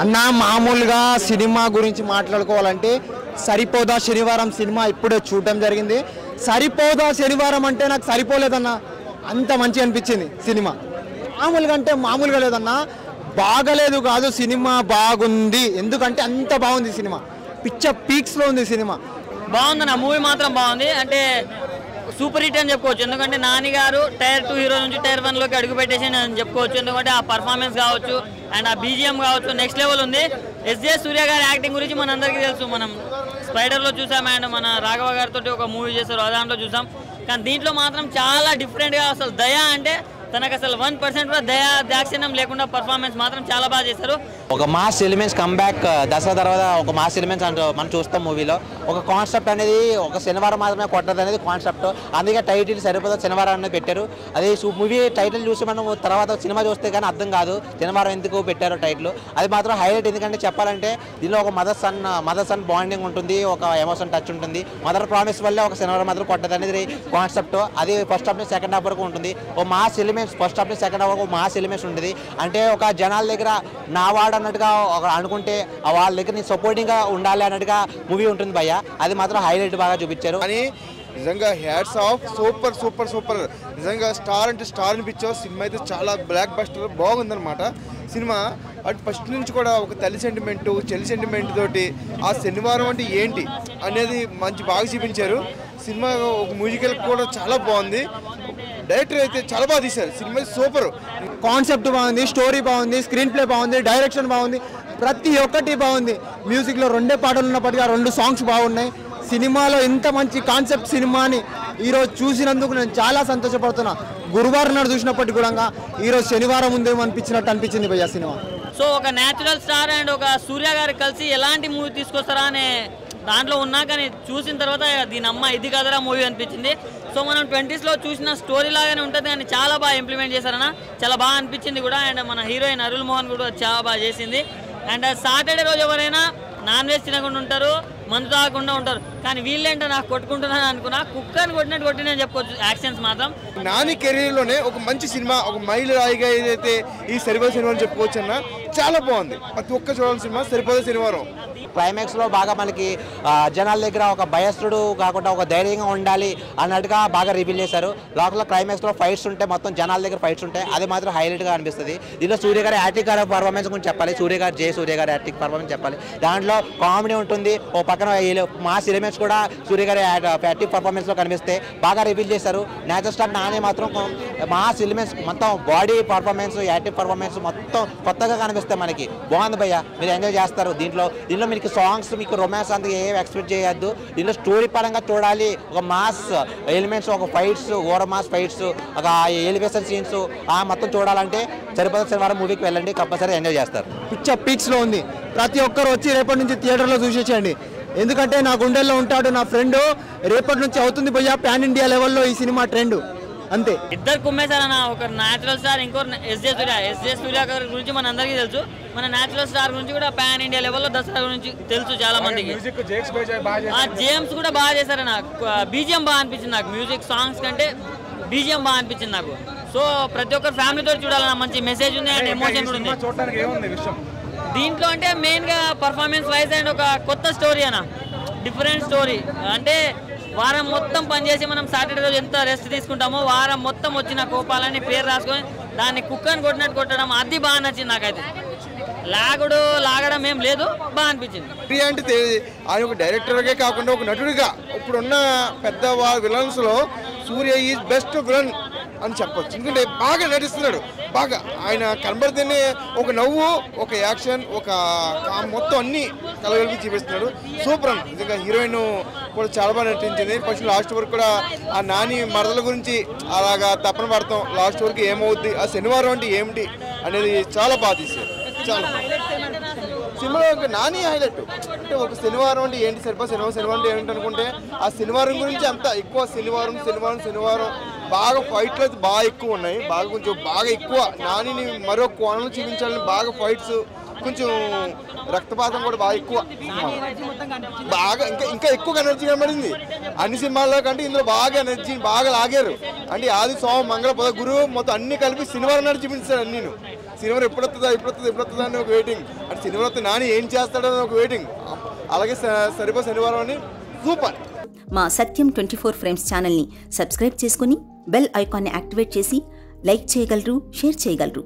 అన్న మామూలుగా సినిమా గురించి మాట్లాడుకోవాలంటే సరిపోదా శనివారం సినిమా ఇప్పుడే చూడడం జరిగింది. సరిపోదా శనివారం అంటే నాకు సరిపోలేదన్న, అంత మంచి అనిపించింది సినిమా. మామూలుగా అంటే మామూలుగా లేదన్న, బాగలేదు కాదు, సినిమా బాగుంది. ఎందుకంటే అంత బాగుంది సినిమా, పీక్స్లో ఉంది సినిమా. బాగుందన్న, మూవీ మాత్రం బాగుంది. అంటే సూపర్ హిట్ అని చెప్పుకోవచ్చు. ఎందుకంటే నాని గారు టైర్ 2 హీరో నుంచి టైర్ 1లోకి అడుగు పెట్టేసి అని చెప్పుకోవచ్చు. ఎందుకంటే ఆ పర్ఫార్మెన్స్ కావచ్చు అండ్ ఆ బీజిఎం కావచ్చు నెక్స్ట్ లెవెల్ ఉంది. ఎస్జే సూర్య గారి యాక్టింగ్ గురించి మనందరికీ తెలుసు, మనం స్పైడర్లో చూసాం అండ్ మన రాఘవ గారితో ఒక మూవీ చేశారు, దాంట్లో చూసాం. కానీ దీంట్లో మాత్రం చాలా డిఫరెంట్గా, అసలు దయా అంటే తనకు అసలు 1% కూడా దాక్షిణ్యం లేకుండా పర్ఫార్మెన్స్ మాత్రం చాలా బాగా చేశారు. ఒక మాస్ ఎలిమెంట్స్ కమ్బ్యాక్ దసరా తర్వాత ఒక మాస్ ఎలిమెంట్స్ అంటూ మనం చూస్తాం మూవీలో. ఒక కాన్సెప్ట్ అనేది ఒక శనివారం మాత్రమే కొట్టదు అనేది కాన్సెప్ట్, అందుకే టైటిల్ సరిపోదా శనివారం అనేది పెట్టారు. అదే మూవీ టైటిల్ చూసి మనం తర్వాత సినిమా చూస్తే కానీ అర్థం కాదు శనివారం ఎందుకు పెట్టారో టైటిల్. అది మాత్రం హైలైట్. ఎందుకంటే చెప్పాలంటే దీనిలో ఒక మదర్ సన్ బాండింగ్ ఉంటుంది, ఒక ఎమోషన్ టచ్ ఉంటుంది. మదర్ ప్రామిస్ వల్లే ఒక శనివారం మాత్రం కొట్టదు అనేది కాన్సెప్ట్. అది ఫస్ట్ హాఫ్ నుంచి సెకండ్ హాఫ్ వరకు ఉంటుంది. ఓ మాస్ ఎలిమెంట్స్ ఫస్ట్ హాఫ్ నుంచి సెకండ్ హాఫ్ వరకు మాస్ ఎలిమెంట్స్ ఉంటుంది. అంటే ఒక జనాల దగ్గర నా వాడు అన్నట్టుగా అనుకుంటే వాళ్ళ దగ్గర నీ సపోర్టింగ్గా ఉండాలి అన్నట్టుగా మూవీ ఉంటుంది భయ్య. అది మాత్రం హైలైట్ బాగా చూపించారు. అని నిజంగా hats off, super super super. నిజంగా స్టార్ అంటే స్టార్ అనిపించావు. సినిమా అయితే చాలా బ్లాక్ బస్టర్ బాగుందన్నమాట. సినిమా అటు ఫస్ట్ నుంచి కూడా ఒక తల్లి సెంటిమెంట్ చెల్లి సెంటిమెంట్ తోటి ఆ శనివారం అంటే ఏంటి అనేది మంచి బాగా చూపించారు. సినిమా ఒక మ్యూజికల్ కూడా చాలా బాగుంది. డైరెక్టర్ అయితే చాలా బాగా తీశారు. సినిమా సూపర్, కాన్సెప్ట్ బాగుంది, స్టోరీ బాగుంది, స్క్రీన్ ప్లే బాగుంది, డైరెక్షన్ బాగుంది, ప్రతి ఒక్కటి బాగుంది. మ్యూజిక్లో 2 పాటలు ఉన్నప్పటికీ ఆ 2 సాంగ్స్ బాగున్నాయి. సినిమాలో ఇంత మంచి కాన్సెప్ట్ సినిమాని ఈరోజు చూసినందుకు నేను చాలా సంతోషపడుతున్నా. గురువారం నాడు చూసినప్పటికీ కూడా ఈరోజు శనివారం ఉందేమో అనిపించింది భయ్య సినిమా. సో ఒక న్యాచురల్ స్టార్ అండ్ ఒక సూర్య గారు కలిసి ఎలాంటి మూవీ తీసుకొస్తారా అనే దాంట్లో ఉన్నా, కానీ చూసిన తర్వాత దీని అమ్మ ఇది కదరా మూవీ అనిపించింది. సో మనం 20sలో చూసిన స్టోరీ లాగానే ఉంటుంది, కానీ చాలా బాగా ఇంప్లిమెంట్ చేశారన్న, చాలా బాగా అనిపించింది కూడా. అండ్ మన హీరోయిన్ అరుల్ మోహన్ కూడా చాలా బాగా చేసింది. అండ్ సాటర్డే రోజు ఎవరైనా నాన్ వెజ్ తినకుండా ఉంటారు, మందు తాగకుండా ఉంటారు, కానీ వీళ్ళేంటో నాకు కొట్టుకుంటున్నాను అనుకున్నా, కుక్కని కొట్టినట్టు కొట్టిన చెప్పుకోవచ్చు. యాక్షన్స్ మాత్రం నాని కెరీర్లోనే ఒక మంచి సినిమా, ఒక మైలు రాయిగా ఏదైతే ఈ సరిపోదా శనివారం చెప్పుకోవచ్చు అన్న, చాలా బాగుంది. ప్రతి ఒక్క చూడాల్సిన సినిమా సరిపోదా శనివారం. క్లైమాక్స్లో బాగా మనకి జనాల దగ్గర ఒక భయస్థుడు కాకుండా ఒక ధైర్యంగా ఉండాలి అన్నట్టుగా బాగా రివీల్ చేశారు. లోపల క్లైమాక్స్లో ఫైట్స్ ఉంటాయి, మొత్తం జనాల దగ్గర ఫైట్స్ ఉంటాయి, అది మాత్రం హైలైట్గా అనిపిస్తుంది. దీనిలో సూర్య గారి యాక్టింగ్ పర్ఫార్మెన్స్ గురించి చెప్పాలి. సూర్య గారి యాక్టింగ్ పర్ఫార్మెన్స్ చెప్పాలి. దాంట్లో కామెడీ ఉంటుంది, ఓ పక్కన మాస్ ఎలిమెంట్స్ కూడా సూర్య గారి యాక్టింగ్ పర్ఫార్మెన్స్లో కనిపిస్తే బాగా రివీల్ చేశారు. నేచురల్ స్టార్ నానే మాత్రం మాస్ ఎలిమెంట్స్ మొత్తం బాడీ పర్ఫార్మెన్స్ యాక్టింగ్ పర్ఫార్మెన్స్ మొత్తం కొత్తగా కనిపిస్తాయి మనకి. బాగుంది భయ్య, మీరు ఎంజాయ్ చేస్తారు. దీంట్లో మీకు సాంగ్స్, మీకు రొమాన్స్ అంత ఏం ఎక్స్పెక్ట్ చేయొద్దు. దీంట్లో స్టోరీ పరంగా చూడాలి. ఒక మాస్ ఎలిమెంట్స్, ఒక ఫైట్స్, ఓవర్ మాస్ ఫైట్స్, ఒక ఎలివేషన్ సీన్స్ మొత్తం చూడాలంటే సరిపోదా శనివారం మూవీకి వెళ్ళండి, కంపల్సరీ ఎంజాయ్ చేస్తారు. పీక్స్లో ఉంది. ప్రతి ఒక్కరు వచ్చి రేపటి నుంచి థియేటర్లో చూసేసేయండి. ఎందుకంటే నా గుండెల్లో ఉంటాడు నా ఫ్రెండ్. రేపటి నుంచి అవుతుంది భయ్య పాన్ ఇండియా లెవెల్లో ఈ సినిమా ట్రెండ్. అంతే, ఇద్దరు కుమ్మేశారన్న. ఒక న్యాచురల్ స్టార్, ఇంకో ఎస్జే సూర్య గారి గురించి మన అందరికీ తెలుసు. మన న్యాచురల్ స్టార్ గురించి కూడా పాన్ ఇండియా లెవెల్లో దసరా గురించి తెలుసు చాలా మందికి. జేమ్స్ కూడా బాగా చేశారన్న. బీజిఎం బాగా అనిపించింది నాకు, మ్యూజిక్ సాంగ్స్ కంటే బీజిఎం బాగా అనిపించింది నాకు. సో ప్రతి ఒక్కరు ఫ్యామిలీతో చూడాలన్న, మంచి మెసేజ్ ఉంది అండ్ ఎమోషన్ కూడా ఉంది దీంట్లో. అంటే మెయిన్గా పర్ఫార్మెన్స్ వైజ్ అండ్ ఒక కొత్త స్టోరీ అన్న, డిఫరెంట్ స్టోరీ. అంటే వారం మొత్తం పనిచేసి మనం సాటర్డే రోజు ఎంత రెస్ట్ తీసుకుంటామో, వారం మొత్తం వచ్చిన కోపాలని పేరు రాసుకొని దాన్ని కుక్కని కొట్టినట్టు కొట్టడం, అది బాగా నచ్చింది నాకైతే. లాగడం ఏం లేదు, బాగా అనిపించింది. అంటే ఆయన ఒక డైరెక్టర్గా కాకుండా ఒక నటుడిగా ఇప్పుడున్న పెద్ద విలన్స్లో సూర్య ఈజ్ బెస్ట్ విలన్ అని చెప్పొచ్చు. ఎందుకంటే బాగా నటిస్తున్నాడు. బాగా ఆయన కనబడితేనే ఒక నవ్వు, ఒక యాక్షన్, ఒక మొత్తం అన్ని కలగలిపి చూపిస్తున్నాడు. సూపర్ అని నిజంగా. హీరోయిన్ కూడా చాలా బాగా నటించింది. ఫస్ట్ లాస్ట్ వరకు కూడా ఆ నాని మరదల గురించి అలాగా తప్పన పడతాం, లాస్ట్ వరకు ఏమవుద్ది, ఆ శనివారం అంటే ఏమిటి అనేది చాలా బాగా తీశారు. చాలా సినిమాలో ఒక నాని హైలైట్. అంటే ఒక శనివారం అంటే ఏంటి, శనివారం అంటే ఏంటి అనుకుంటే ఆ శనివారం గురించి అంతా ఎక్కువ శనివారం బాగా ఫైట్లు అయితే బాగా ఎక్కువ ఉన్నాయి. బాగా ఎక్కువ నానిని మరో కోణంలో చూపించాలని బాగా ఫైట్స్, కొంచెం రక్తపాతం కూడా బాగా ఎక్కువ. బాగా ఇంకా ఎక్కువ ఎనర్జీ కనబడింది అన్ని సినిమాల్లో కంటే. ఇందులో బాగా ఎనర్జీ బాగా లాగారు. అంటే ఆది సోమ మంగళ పద గురువు మొత్తం అన్ని కలిపి శనివారం నాడు చూపించారు. అన్నీ శనివారం ఎప్పుడు వస్తుందా అని ఒక వెయిటింగ్. అంటే శనివారం నాని ఏం చేస్తాడని ఒక వెయిటింగ్. అలాగే సరిపో శనివారం అని సూపర్. మా సత్యం 24 ఫ్రేమ్స్ ఛానల్ని సబ్స్క్రైబ్ చేసుకుని బెల్ ఐకాన్ని యాక్టివేట్ చేసి లైక్ చేయగలరు, షేర్ చేయగలరు.